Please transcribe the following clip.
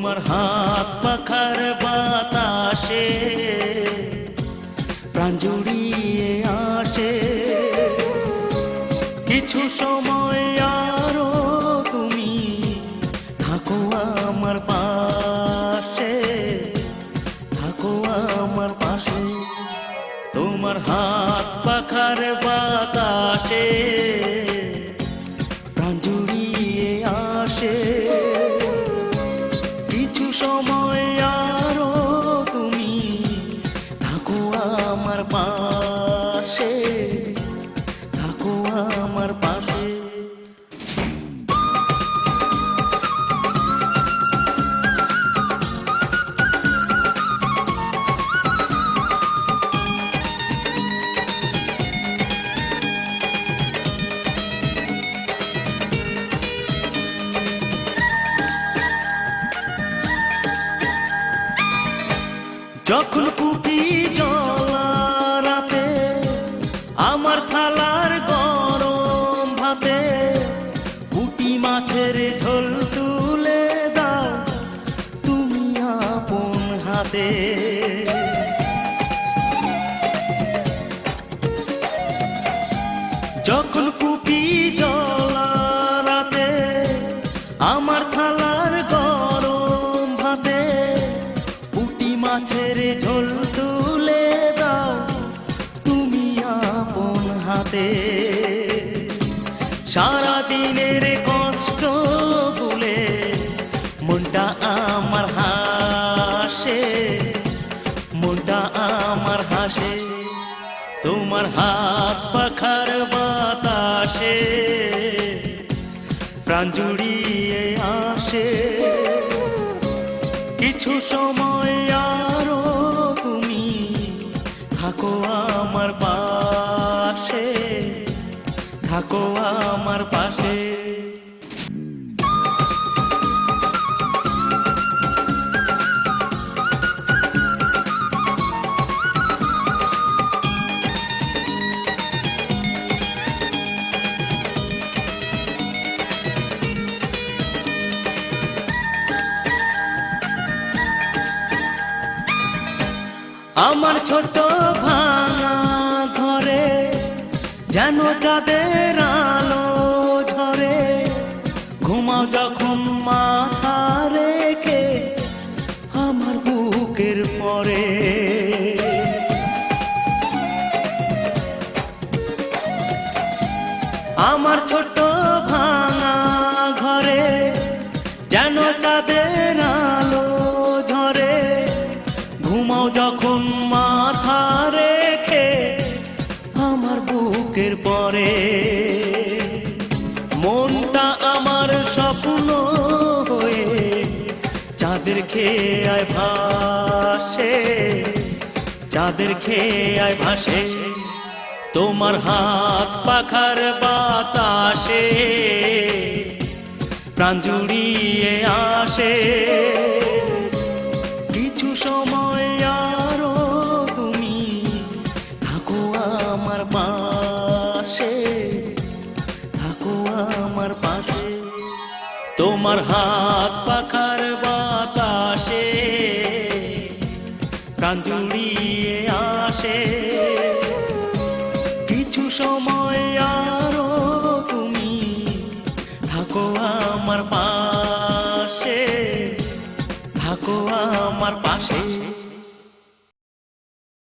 তোমার হাত পাখার বাতাসে প্রাণ জুড়িয়ে আসে। কিছু সময় আরো তুমি থাকো আমার পাশে, থাকো আমার পাশে। তোমার হাত পাখার বাতাসে প্রাণ জুড়িয়ে আসে। কিছু সময় আরো তুমি থাকো আমার পাশে, থাকো আমার পাশে। যখন কুপি জ্বলা রাতে আমার থালার গরম ভাতে পুঁটি মাছের ঝোল তুলে দাও তুমি আপন হাতে। যখন কুপি জ্বলা রাতে আমার থালার গরম ভাতে পুঁটি মাছের ঝোল তুলে দাও তুমি আপন হাতে। সারা দিনের কষ্ট ভুলে মনটা আমার হাসে, মনটা আমার হাসে। তোমার হাত পাখার বাতাসে প্রাণ জুড়িয়ে আসে। কিছু সময় আরো তুমি থাকো আমার পাশে, থাকো আমার পাশে। আমার ছোট ভাঙা ঘরে যেন চাঁদের আলো ঝরে, ঘুমাও যখন মাথা রেখে আমার বুকের পরে। আমার ছোট ভাঙা ঘরে যেন চাঁদের আলো ঝরে, ঘুমাও যখন মাথা রেখে আমার বুকের পরে। মনটা আমার স্বপ্ন হয়ে চাঁদের খেয়ায় ভাসে, চাঁদের খেয়ায় ভাসে। তোমার হাত পাখার বাতাসে প্রাণ জুড়িয়ে আসে। কিছু সময় আরো তুমি থাকো আমার পাশে, থাকো আমার পাশে। তোমার হাত পাখার বাতাসে প্রাণ জুড়িয়ে আসে। কিছু সময় আরো তুমি থাকো আমার পাশে, থাকো আমার পাশে।